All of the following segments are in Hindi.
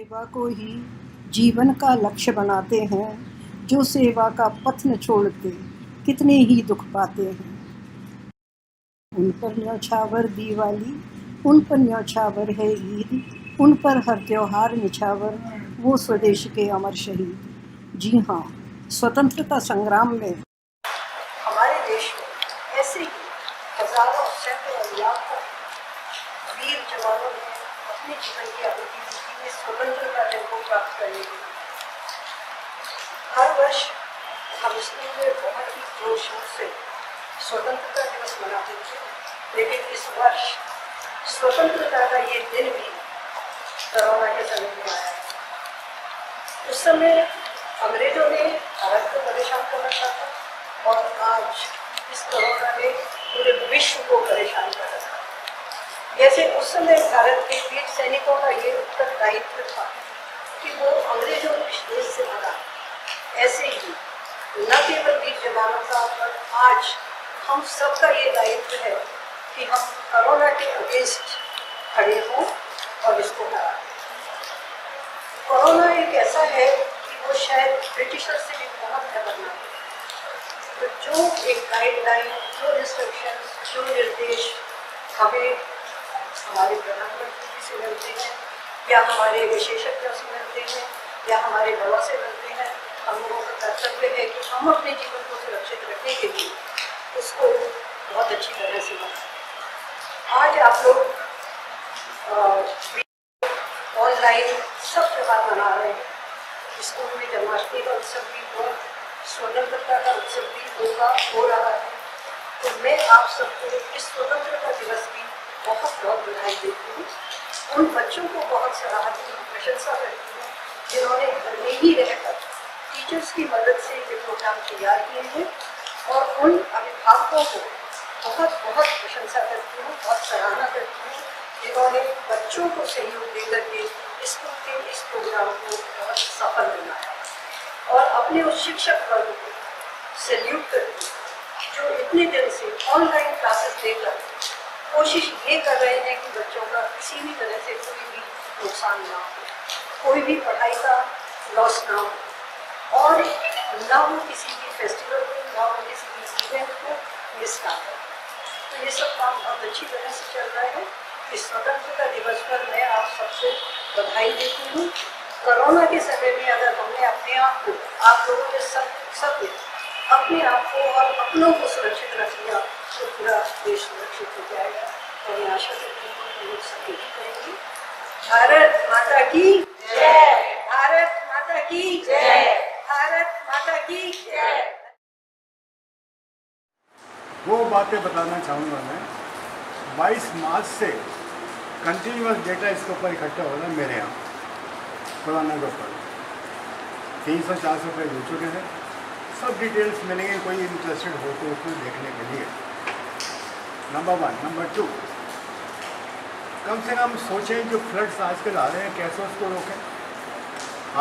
सेवा को ही जीवन का लक्ष्य बनाते हैं, जो सेवा का पथ न छोड़ते कितने ही दुख पाते हैं। उन पर न्यौछावर दिवाली, उन पर न्यौछावर है ईद, उन पर हर त्योहार निछावर वो स्वदेश के अमर शहीद। जी हाँ, स्वतंत्रता संग्राम में हमारे देश में ऐसे ही हजारों सैकड़ों लाखों वीर जवानों ने अपने जीवन की आहुति दी है स्वतंत्रता दिन को प्राप्त करने के लिए। हर वर्ष हम स्कूल में बहुत ही जोर शोर से स्वतंत्रता दिवस मनाते थे, लेकिन इस वर्ष स्वतंत्रता का ये दिन भी कोरोना के समय में आया है। उस समय अंग्रेजों ने भारत को परेशान कर रखा था और आज इस कोरोना ने पूरे विश्व को परेशान कर रखा है। जैसे उस समय भारत के वीर सैनिकों का ये उत्तरदायित्व था कि वो अंग्रेजों को इस देश से भगा, ऐसे ही न केवल वीर जवानों का पर आज हम सबका ये दायित्व है कि हम कोरोना के अगेंस्ट खड़े हों और इसको हरा दें। कोरोना एक ऐसा है कि वो शायद ब्रिटिशर से भी बहुत खतरनाक है। तो जो एक गाइडलाइन, जो इंस्ट्रक्शन, जो निर्देश हमें हमारे प्रधानमंत्री से मिलते हैं या हमारे विशेषज्ञों से मिलते हैं या हमारे बड़ों से मिलते हैं, हम लोगों का कर्तव्य है कि हम अपने जीवन को सुरक्षित रखने के लिए उसको बहुत अच्छी तरह से मनाएं। आज आप लोग ऑनलाइन सब त्योहार मना रहे हैं। स्कूल में जन्माष्टमी का उत्सव भी हुआ, स्वतंत्रता का उत्सव भी हो रहा है। तो मैं आप सबको इस स्वतंत्रता दिवस की बहुत बहुत बधाई देती हूँ। उन बच्चों को बहुत सराहती हूँ, प्रशंसा करती हूँ जिन्होंने घर में ही रहकर टीचर्स की मदद से ये प्रोग्राम तैयार किए हैं, और उन अभिभावकों को बहुत बहुत प्रशंसा करती हूँ, बहुत सराहना करती हूँ जिन्होंने बच्चों को सहयोग देकर के स्कूल के इस प्रोग्राम को बहुत सफल बनाया। और अपने उस शिक्षक वर्ग को सैल्यूट करती हूँ जो इतने दिन से ऑनलाइन क्लासेस देकर कोशिश ये कर रहे हैं कि बच्चों का किसी भी तरह से कोई भी नुकसान ना हो, कोई भी पढ़ाई का लॉस ना हो, और ना वो किसी भी फेस्टिवल को, ना वो किसी भी इवेंट को मिस ना करें। तो ये सब काम बहुत अच्छी तरह से चल रहा है। इस स्वतंत्रता दिवस पर मैं आप सबसे बधाई देती हूँ। कोरोना के समय में अगर हमने अपने आप को, आप लोगों ने सब अपने आप को और अपनों को सुरक्षित रख लिया तो पूरा देश सुरक्षित हो जाएगा। और मैं आशा करती हूँ कि लोग सब यही करेंगे। भारत माता की जय, भारत माता की जय, भारत माता की जय। वो बातें बताना चाहूँगा मैं। 22 मार्च से कंटिन्यूस डेटा इसके ऊपर इकट्ठा हो रहा है मेरे यहाँ कोरोना के ऊपर। 300-400 पेज हो चुके हैं, सब डिटेल्स मिलेंगे कोई इंटरेस्टेड हो तो उसमें देखने के लिए। नंबर 1। नंबर 2, कम से कम सोचें जो फ्लड्स आजकल आ रहे हैं कैसे उसको रोकें।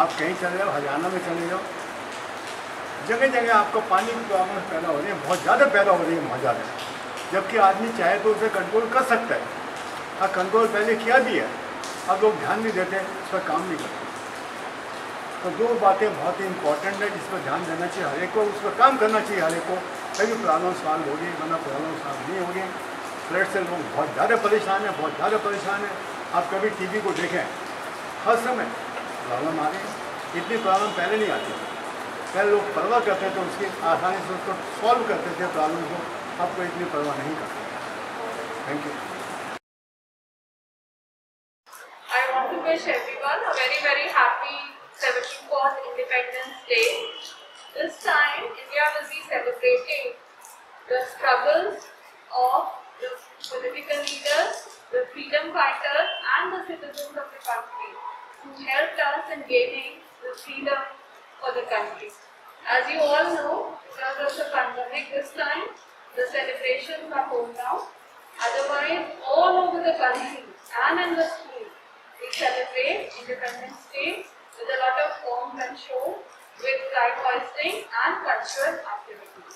आप कहीं चले जाओ, हरियाणा में चले जाओ, जगह जगह आपको पानी की प्रॉब्लम पैदा हो रही है, बहुत ज़्यादा पैदा हो रही है, बहुत ज़्यादा। जबकि आदमी चाहे तो उसे कंट्रोल कर सकता है। हाँ, कंट्रोल पहले किया भी है, अब लोग ध्यान नहीं देते, उस पर काम नहीं करते। तो दो बातें बहुत ही इंपॉर्टेंट है जिस पर ध्यान देना चाहिए हर एक को, उस पर काम करना चाहिए हर एक को, तभी प्रॉब्लम सॉल्व होगी, वरना प्रॉब्लम सॉल्व नहीं होगी। फ्लड से लोग बहुत ज़्यादा परेशान हैं, बहुत ज़्यादा परेशान हैं। आप कभी टीवी को देखें, हर समय प्रॉब्लम आ रही है। इतनी प्रॉब्लम पहले नहीं आती थी। पहले लोग परवाह करते थे, उसकी आसानी से उसको सॉल्व करते थे प्रॉब्लम को। अब कोई इतनी परवाह नहीं करते। Thank you. I want to wish everyone a very, very happy 74th Independence Day. This time, India will be celebrating the struggles of the political leaders, the freedom fighters, and the citizens of the country who helped us in gaining the freedom for the country. As you all know, because of the pandemic this time, the celebrations are home now. Otherwise, all over the country and in the school, we celebrate Independence Day with a lot of pomp and show, with flag hoisting and cultural activities.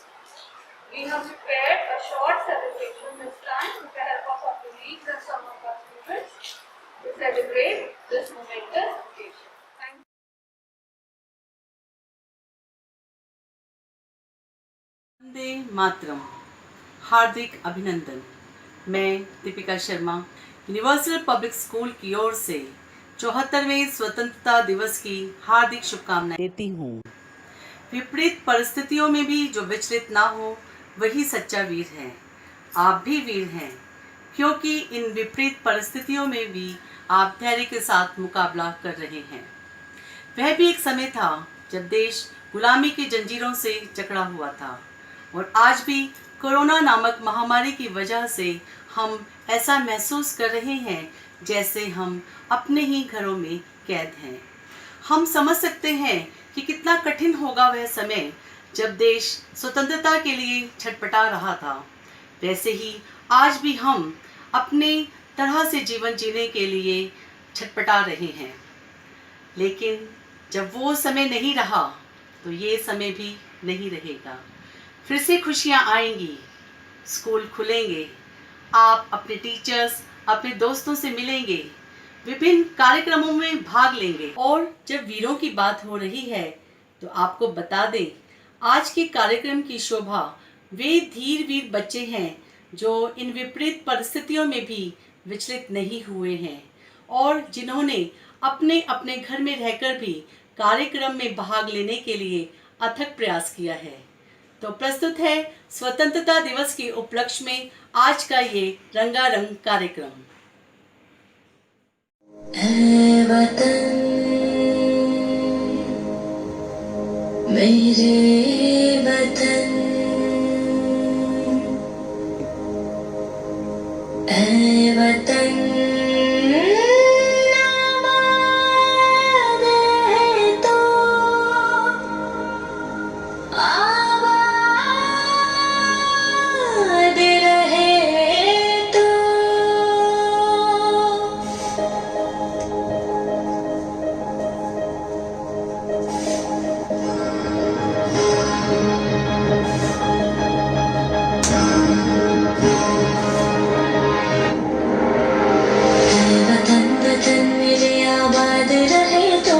We have prepared a short celebration this time with the help of our colleagues and some of our students to celebrate this momentous occasion. Vande Mataram. हार्दिक अभिनंदन। मैं Deepika Sharma universal public school की ओर से 74वें स्वतंत्रता दिवस की हार्दिक शुभकामनाएं देती हूँ। विपरीत परिस्थितियों में भी जो विचलित ना हो वही सच्चा वीर है। आप भी वीर हैं, क्योंकि इन विपरीत परिस्थितियों में भी आप धैर्य के साथ मुकाबला कर रहे हैं। वह भी एक समय था जब देश गुलामी की जंजीरों से जकड़ा हुआ था, और आज भी कोरोना नामक महामारी की वजह से हम ऐसा महसूस कर रहे हैं जैसे हम अपने ही घरों में कैद हैं। हम समझ सकते हैं कि कितना कठिन होगा वह समय जब देश स्वतंत्रता के लिए छटपटा रहा था। वैसे ही आज भी हम अपने तरह से जीवन जीने के लिए छटपटा रहे हैं, लेकिन जब वो समय नहीं रहा तो ये समय भी नहीं रहेगा। फिर से खुशियाँ आएंगी, स्कूल खुलेंगे, आप अपने टीचर्स, अपने दोस्तों से मिलेंगे, विभिन्न कार्यक्रमों में भाग लेंगे। और जब वीरों की बात हो रही है तो आपको बता दें, आज के कार्यक्रम की शोभा वे धीर वीर बच्चे हैं जो इन विपरीत परिस्थितियों में भी विचलित नहीं हुए हैं और जिन्होंने अपने अपने घर में रहकर भी कार्यक्रम में भाग लेने के लिए अथक प्रयास किया है। तो प्रस्तुत है स्वतंत्रता दिवस के उपलक्ष्य में आज का ये रंगारंग कार्यक्रम। ऐ वतन मेरे वतन, ऐ वतन आबाद है तो आबाद रहे तो। वतन वतन मेरे आबाद रहे तो,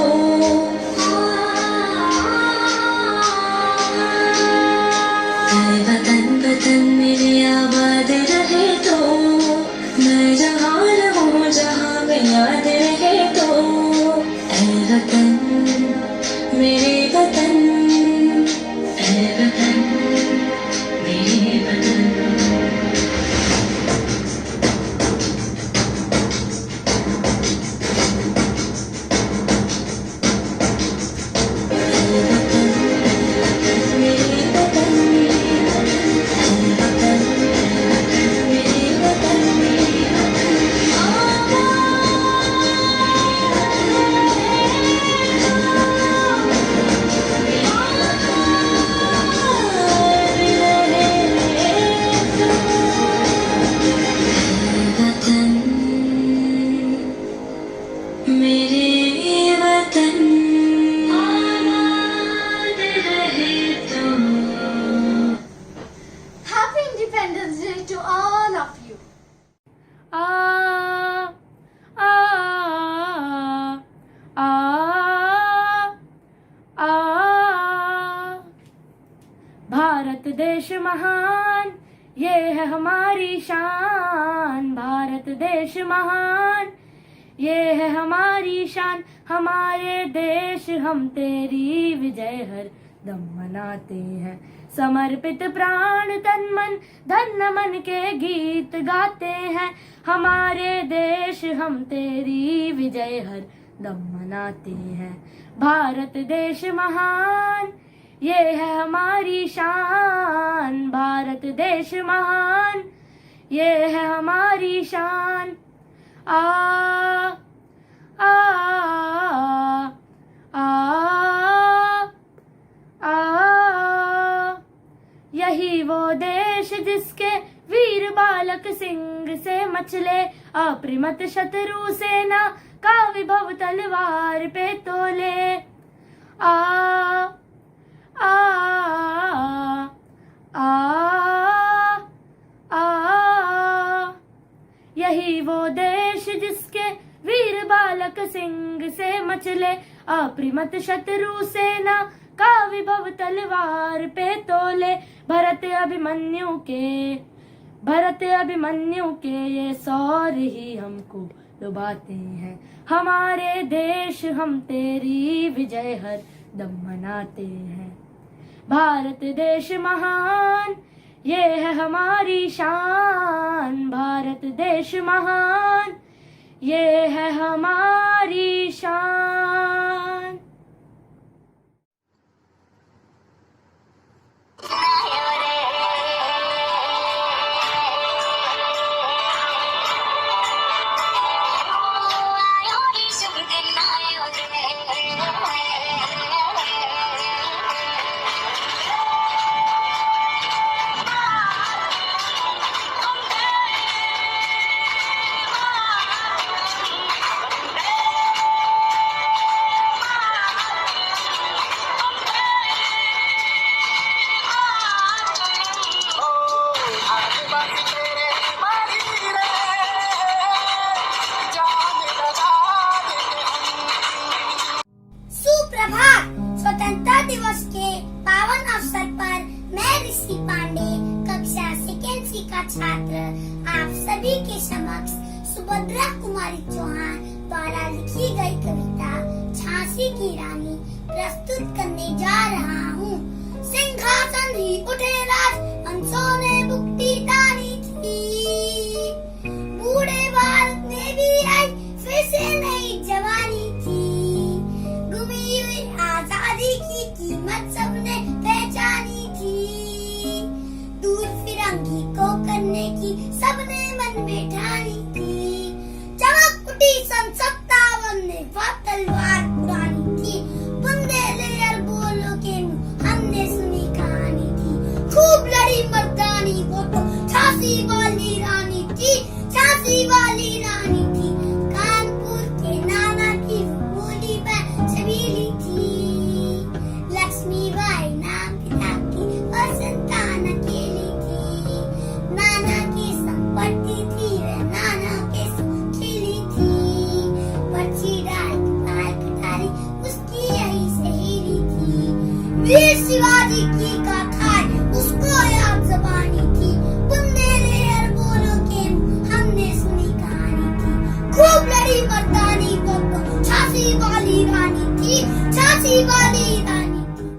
वतन वतन मेरे आबाद रहे तो, मैं जहाँ रहूँ जहाँ में याद रहे तो। ऐ वतन मेरे वतन, ऐ वतन मेरे वतन। मेरे वतन आबाद रहे तो। Happy Independence Day to all of you. Bharat देश महान, ये है हमारी शान। भारत देश महान, ये है हमारी शान। हमारे देश हम तेरी विजय हर दम मनाते हैं। समर्पित प्राण तन मन धन मन के गीत गाते हैं। हमारे देश हम तेरी विजय हर दम मनाते हैं। भारत देश महान, ये है हमारी शान। भारत देश महान, ये है हमारी शान। आ आ आ आ यही वो देश जिसके वीर बालक सिंह से मचले। अप्रिमत शत्रु सेना का विभव तलवार पे तोले। आ आ आ आ यही वो देश जिसके वीर बालक सिंह से मचले। अप्रिमत शत्रु सेना का विभव तलवार पे तोले, भरत अभिमन्यु के ये सौर ही हमको लुभाते हैं। हमारे देश हम तेरी विजय हर दम मनाते हैं। भारत देश महान ये है हमारी शान, भारत देश महान ये है हमारी शान। सुप्रभात। स्वतंत्रता दिवस के पावन अवसर पर मैं ऋषि पांडे, कक्षा सेकेंड सी का छात्र, आप सभी के समक्ष सुभद्रा कुमारी चौहान द्वारा लिखी गई कविता झांसी की रानी प्रस्तुत करने जा रहा हूँ। सिंहासन ही उठे राज, हंसों ने मुक्ति दानी थी, बूढ़े भारत में भी आई फिर से नई जवानी थी। गुमी हुई आजादी की कीमत सबने पहचानी थी, दूर फिरंगी को करने की सबने मन में ठानी थी। चमक उठी सन 57 में वह तलवार पुरानी थी, बुंदेले अरबों के मुंह हमने सुनी कहानी थी। खूब लड़ी मर्दानी वो तो झांसी वाली रानी थी, झांसी वाली रानी थी। कानपुर के नाना की वो बोली में छबीली थी, लक्ष्मीबाई नाम पिता की और संतान अकेली थी। नाना की संपत्ति थी वे नाना के संग खेली थी, पर्ची डाल कटारी उसकी यही सहेली थी। वीर शिवाजी की गाथाएं उसको याद जबानी थी, बुंदेले अरबों के मुंह हमने सुनी कहानी थी। खूब लड़ी मर्दानी वो तो झांसी वाली रानी थी, झांसी वाली रानी थी।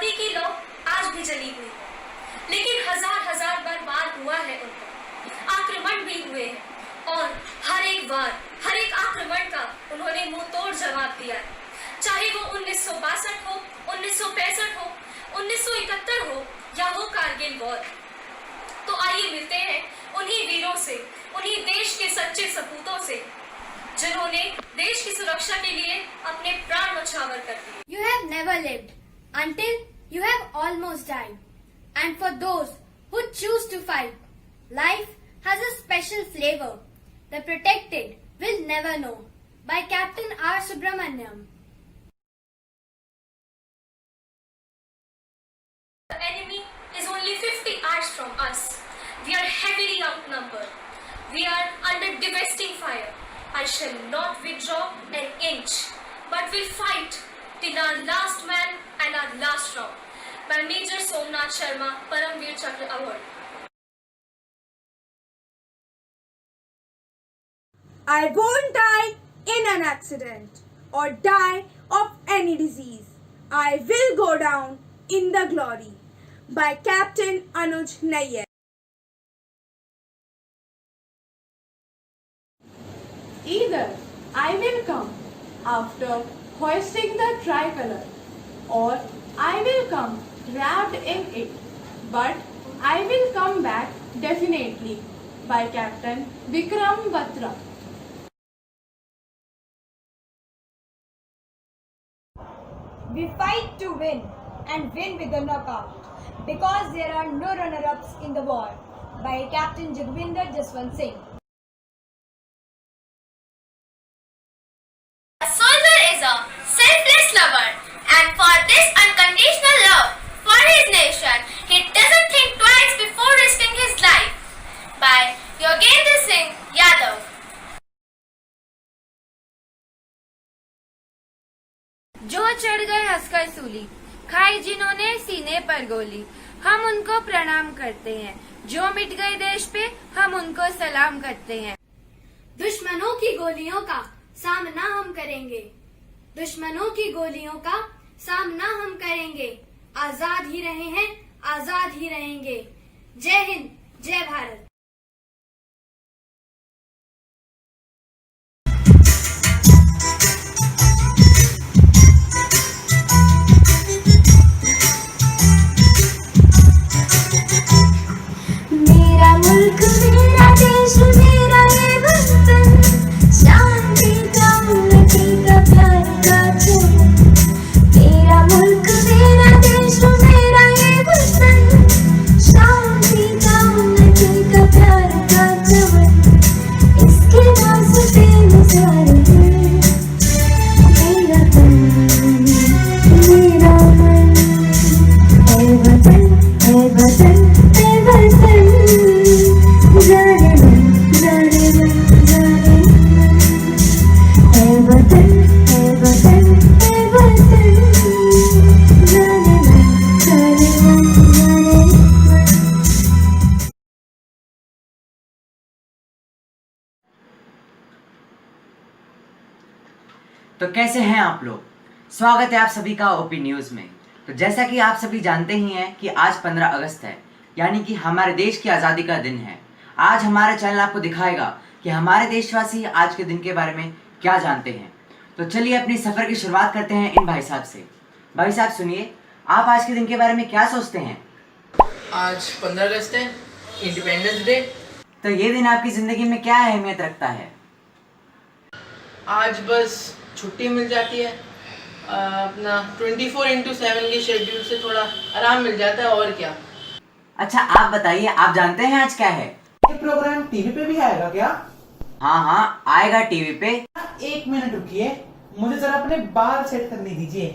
आज़ादी की लौ आज भी जली हुई है, लेकिन हजार हजार बार वार हुआ है उन पर, आक्रमण भी हुए हैं और हर एक बार हर एक आक्रमण का उन्होंने मुंह तोड़ जवाब दिया है। चाहे वो 1962 हो, 1965 हो, 1971 हो या हो कारगिल वॉर। तो आइए मिलते हैं उन्हीं वीरों से, उन्हीं देश के सच्चे सपूतों से, जिन्होंने देश की सुरक्षा के लिए अपने प्राण न्यौछावर कर दिए। You have never lived until you have almost died. And for those who choose to fight, life has a special flavor. The protected will never know. By Captain R. Subramaniam. The enemy is only 50 hours from us. We are heavily outnumbered. We are under devastating fire. I shall not withdraw an inch, but will fight till our last man and our last round. By Major Somnath Sharma, Paramveer Chakra Award. I won't die in an accident or die of any disease. I will go down in the glory. By Captain Anuj Nayyar. Either I will come after hoisting the tricolor, or I will come wrapped in it, but I will come back definitely. By Captain Vikram Batra. We fight to win and win with a knockout because there are no runner-ups in the war. By Captain Jagvinder Jaswant Singh. A soldier is a selfless lover, and for this unconditional love for his nation, he doesn't think twice before risking his life. By Yogendra Singh Yadav. जो चढ़ गए हंसकर सूली, खाई जिन्होंने सीने पर गोली, हम उनको प्रणाम करते हैं। जो मिट गए देश पे, हम उनको सलाम करते हैं। दुश्मनों की गोलियों का सामना हम करेंगे, दुश्मनों की गोलियों का सामना हम करेंगे। आजाद ही रहे हैं, आजाद ही रहेंगे। जय हिंद, जय भारत। मेरा मुल्क मेरा देश मेरा ये वतन, शांति का उन्नति का प्यार का चमन। मेरा मुल्क मेरा देश मेरा ये वतन, शांति का उन्नति का प्यार का चमन। इसके वास्ते नजारे हैं मेरा तन मेरा मन। है वतन है वतन है वतन, जाने मन जाने मन जाने मन। है वतन है वतन है वतन, जाने मन जाने मन जाने मन। तो कैसे हैं आप लोग? स्वागत है आप सभी का ओपी न्यूज़ में। तो जैसा कि आप सभी जानते ही हैं कि आज 15 अगस्त है, यानी कि हमारे देश की आज़ादी का दिन है। आज हमारा चैनल आपको दिखाएगा कि हमारे देशवासी आज के दिन के बारे में क्या जानते हैं। तो चलिए अपनी सफ़र की शुरुआत करते हैं इन भाई साहब से। भाई साहब सुनिए, आप आज के दिन के बारे में क्या सोचते हैं? आज 15 अगस्त है, इंडिपेंडेंस डे। तो ये दिन आपकी ज़िंदगी में क्या अहमियत रखता है? आज बस छुट्टी मिल जाती है, अपना 24/7 के शेड्यूल से थोड़ा आराम मिल जाता है, और क्या। अच्छा आप बताइए, आप जानते हैं आज क्या है? ये प्रोग्राम टीवी पे भी आएगा क्या? हाँ हाँ आएगा टीवी पे। 1 मिनट रुकिए, मुझे जरा अपने बाल सेट करने दीजिए।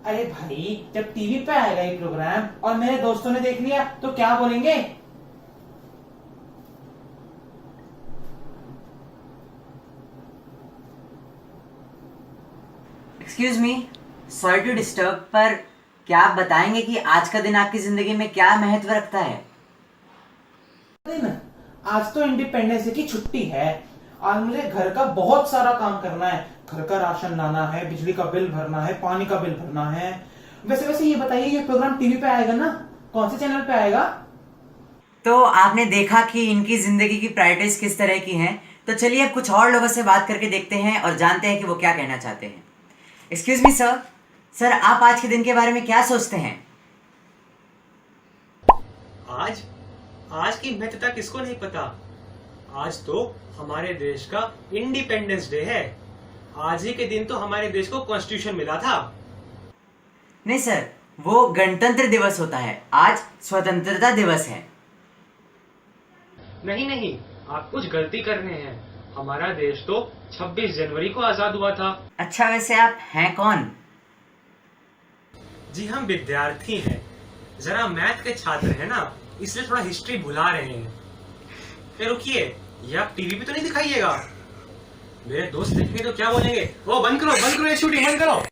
अरे भाई, जब टीवी पे आएगा ये प्रोग्राम और मेरे दोस्तों ने देख लिया तो क्या बोलेंगे? Excuse me, sorry to disturb, पर क्या आप बताएंगे कि आज का दिन आपकी जिंदगी में क्या महत्व रखता है? आज तो इंडिपेंडेंस डे की छुट्टी है। आज मुझे घर का बहुत सारा काम करना है। घर का राशन लाना है, बिजली का बिल भरना है, पानी का बिल भरना है, वैसे वैसे ये बताइए, ये प्रोग्राम टीवी पे आएगा ना? कौन से चैनल पे आएगा? तो आपने देखा कि इनकी जिंदगी की प्रायोरिटीज किस तरह की हैं, तो चलिए अब कुछ और लोगों से बात करके देखते हैं और जानते हैं कि वो क्या कहना चाहते हैं। एक्सक्यूज मी सर, सर आप आज के दिन के बारे में क्या सोचते हैं? आज की महत्वता किसको नहीं पता। आज तो हमारे देश का इंडिपेंडेंस डे है। आज ही के दिन तो हमारे देश को कॉन्स्टिट्यूशन मिला था। नहीं सर, वो गणतंत्र दिवस होता है, आज स्वतंत्रता दिवस है। नहीं, आप कुछ गलती कर रहे हैं। हमारा देश तो 26 जनवरी को आजाद हुआ था। अच्छा, वैसे आप हैं कौन? जी हम विद्यार्थी हैं, जरा मैथ के छात्र हैं ना, इसलिए थोड़ा हिस्ट्री भुला रहे हैं। फिर रुकिए, ये आप टीवी पे तो नहीं दिखाइएगा, मेरे दोस्त देखेंगे तो क्या बोलेंगे। वो बंद करो ये शूटिंग बंद करो।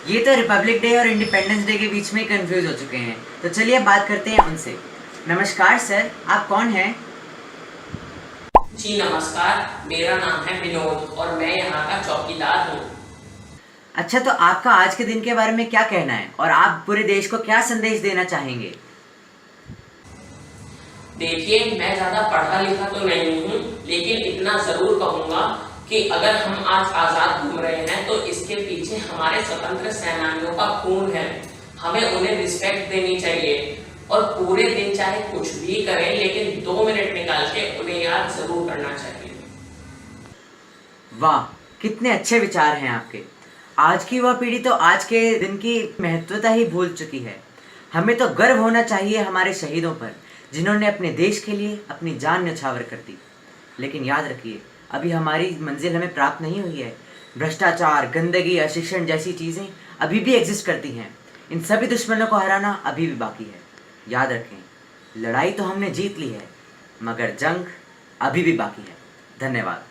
ये तो रिपब्लिक डे और इंडिपेंडेंस डे के बीच में कंफ्यूज हो चुके हैं। तो चलिए अब बात करते हैं उनसे। नमस्कार सर, आप कौन हैं? जी नमस्कार, मेरा नाम है विनोद और मैं यहाँ का चौकीदार हूँ। अच्छा, तो आपका आज के दिन के बारे में क्या कहना है और आप पूरे देश को क्या संदेश देना चाहेंगे? देखिए, मैं ज्यादा पढ़ा लिखा तो नहीं हूँ, लेकिन इतना जरूर कहूँगा कि अगर हम आज आजाद घूम रहे हैं तो इसके पीछे हमारे स्वतंत्र सेनानियों का खून है। हमें उन्हें रिस्पेक्ट देनी चाहिए और पूरे दिन चाहे कुछ भी करें, लेकिन 2 मिनट निकाल के उन्हें याद जरूर करना चाहिए। वाह, कितने अच्छे विचार हैं आपके। आज की वह पीढ़ी तो आज के दिन की महत्वता ही भूल चुकी है। हमें तो गर्व होना चाहिए हमारे शहीदों पर, जिन्होंने अपने देश के लिए अपनी जान न्यौछावर कर दी। लेकिन याद रखिए, अभी हमारी मंजिल हमें प्राप्त नहीं हुई है। भ्रष्टाचार, गंदगी, अशिक्षण जैसी चीज़ें अभी भी एग्जिस्ट करती हैं। इन सभी दुश्मनों को हराना अभी भी बाकी है। याद रखें, लड़ाई तो हमने जीत ली है, मगर जंग अभी भी बाकी है। धन्यवाद।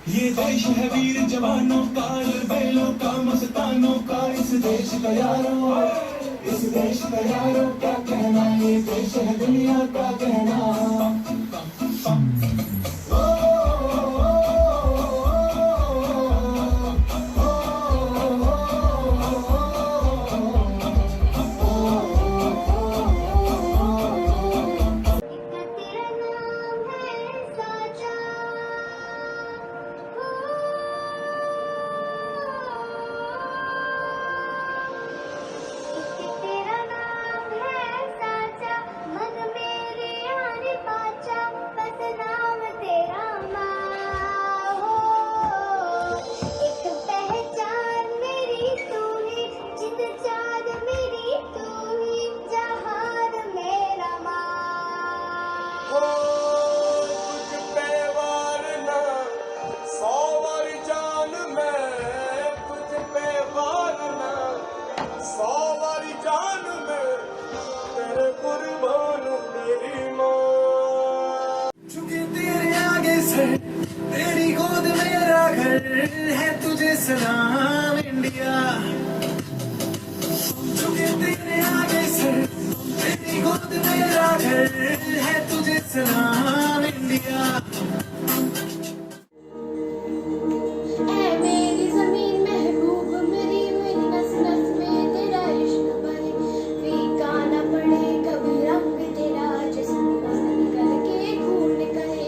ये देश है वीर जवानों का, बैलों का, मस्तानों का, इस देश का यारों, इस देश का यारों क्या कहना, ये देश है दुनिया का कहना। तेरी गोद मेरा घर है, तुझे सलाम इंडिया। झुके तेरे आगे सर, तेरी गोद मेरा घर है, तुझे सलाम इंडिया। मेरी जमीन महबूब मेरी, मेरी नस नस में तेरा इश्क बने, फीका न पड़े कभी रंग तेरा, जिस्म निकल के खून निकले।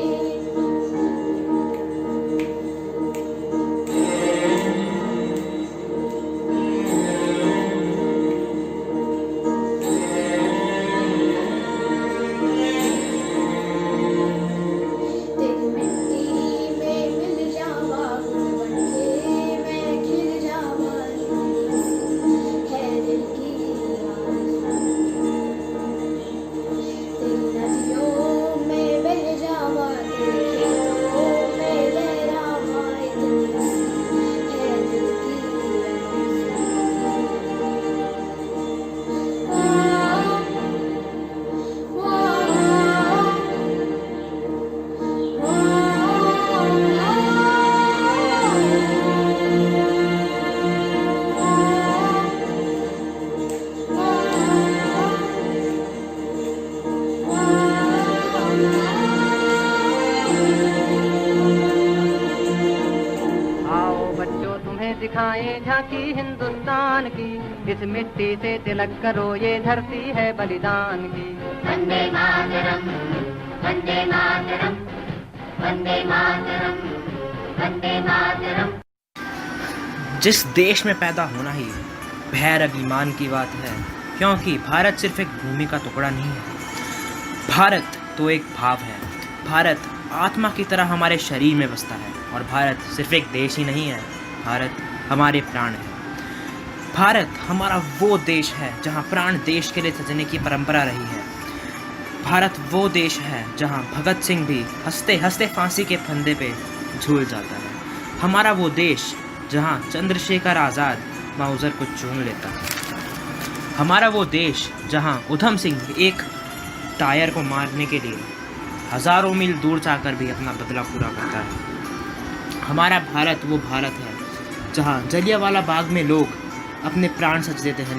दिखाएं झांकी हिंदुस्तान की, इस मिट्टी से तिलक करो ये धरती है बलिदान की। वंदे मातरम, वंदे मातरम, वंदे मातरम, वंदे मातरम। जिस देश में पैदा होना ही भैर अभिमान की बात है, क्योंकि भारत सिर्फ एक भूमि का टुकड़ा नहीं है। भारत तो एक भाव है। भारत आत्मा की तरह हमारे शरीर में बसता है। और भारत सिर्फ एक देश ही नहीं है, भारत हमारे प्राण है। भारत हमारा वो देश है जहाँ प्राण देश के लिए सजने की परंपरा रही है। भारत वो देश है जहाँ भगत सिंह भी हंसते हंसते फांसी के फंदे पे झूल जाता है। हमारा वो देश जहाँ चंद्रशेखर आज़ाद माउज़र को चूम लेता है। हमारा वो देश जहाँ उधम सिंह एक टायर को मारने के लिए हज़ारों मील दूर जाकर भी अपना बदला पूरा करता है। हमारा भारत वो भारत है जहाँ जलियांवाला बाग में लोग अपने प्राण सच देते हैं,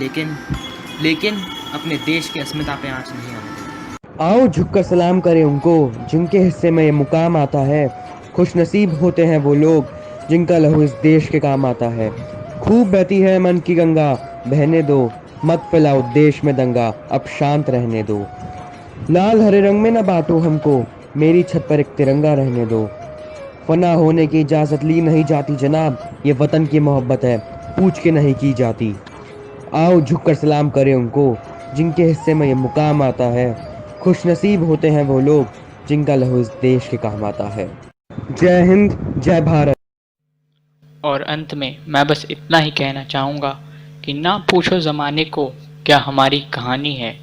लेकिन अपने देश की अस्मिता पे आँच नहीं आने देते। आओ झुककर सलाम करें उनको जिनके हिस्से में ये मुकाम आता है। खुश नसीब होते हैं वो लोग जिनका लहू इस देश के काम आता है। खूब बहती है मन की गंगा, बहने दो, मत फैलाओ देश में दंगा, अब शांत रहने दो। लाल हरे रंग में न बांटो हमको, मेरी छत पर एक तिरंगा रहने दो। फना होने की इजाज़त ली नहीं जाती जनाब, ये वतन की मोहब्बत है पूछ के नहीं की जाती। आओ झुककर सलाम करें उनको जिनके हिस्से में ये मुकाम आता है। खुश नसीब होते हैं वो लोग जिनका लहू इस देश के काम आता है। जय हिंद, जय भारत। और अंत में मैं बस इतना ही कहना चाहूँगा कि ना पूछो ज़माने को क्या हमारी कहानी है,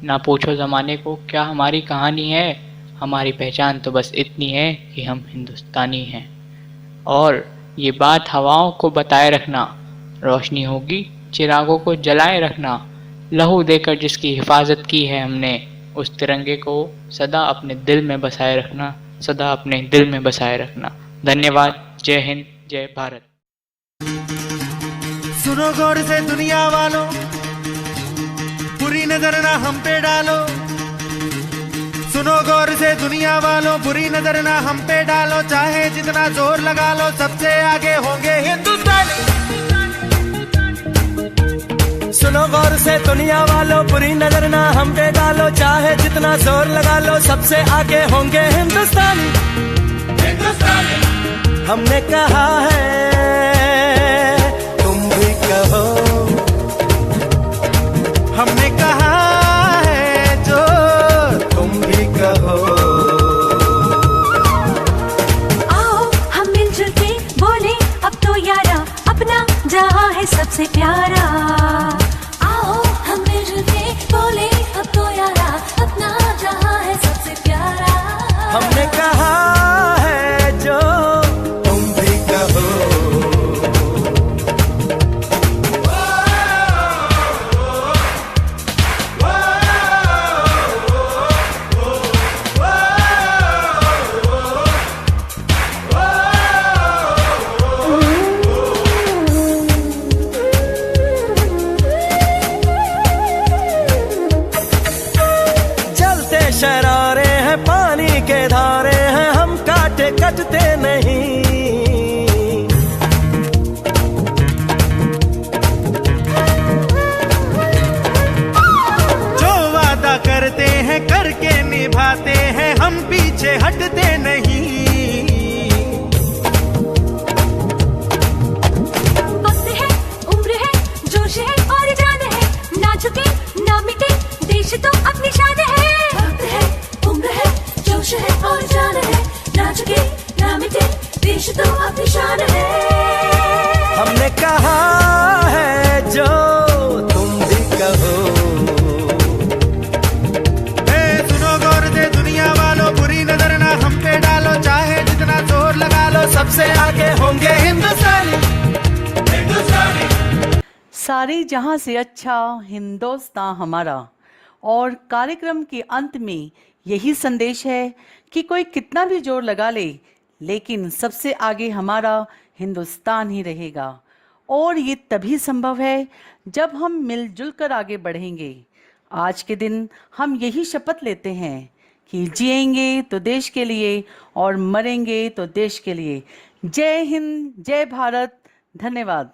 ना पूछो ज़माने को क्या हमारी कहानी है। हमारी पहचान तो बस इतनी है कि हम हिंदुस्तानी हैं। और ये बात हवाओं को बताए रखना, रोशनी होगी चिरागों को जलाए रखना। लहू देकर जिसकी हिफाजत की है हमने, उस तिरंगे को सदा अपने दिल में बसाए रखना। सदा अपने दिल में बसाए रखना। धन्यवाद। जय हिंद, जय भारत। सुनो गौर से दुनिया वालों, बुरी नजर ना हम पे डालो। सुनो गौर से दुनिया वालों, बुरी नजर ना हम पे डालो। चाहे जितना जोर लगा लो, सबसे आगे होंगे हिंदुस्तानी। सुनो गौर से दुनिया वालों, बुरी नजर ना हम पे डालो। चाहे जितना जोर लगा लो, सबसे आगे होंगे हिंदुस्तानी। हमने कहा है, तुम भी कहो। हमने कहा है जो तुम भी कहो। आओ हम मिलजुल के बोले अब तो यारा, अपना जहां है सबसे प्यारा। आओ हम मिलजुल के बोले अब तो यारा, अपना जहां है सबसे प्यारा। हमने कहा है जो तुम भी कहो। चलते शरारे हैं, पानी के धारे हैं, हम काटे कटते नहीं। जो वादा करते हैं करके निभाते हैं, हम पीछे हटते नहीं। वक्त है, उम्र है, जोश है और जान है, ना झुके ना मिटे देश तो अपनी शान है। वक्त है, उम्र है, जोश है और जान है, ना झुके ना मिटे देश तो अपनी शान है। हमने कहा है जो तुम भी कहो। सुनो गौर से दुनिया वालों, बुरी नजर ना हम पे डालो। चाहे जितना जोर लगा लो, सबसे आगे होंगे हिंदुस्तानी। सारे जहां से अच्छा हिंदुस्तान हमारा। और कार्यक्रम के अंत में यही संदेश है कि कोई कितना भी जोर लगा ले, लेकिन सबसे आगे हमारा हिंदुस्तान ही रहेगा। और ये तभी संभव है जब हम मिलजुल कर आगे बढ़ेंगे। आज के दिन हम यही शपथ लेते हैं कि जिएंगे तो देश के लिए और मरेंगे तो देश के लिए। जय हिंद, जय भारत। धन्यवाद।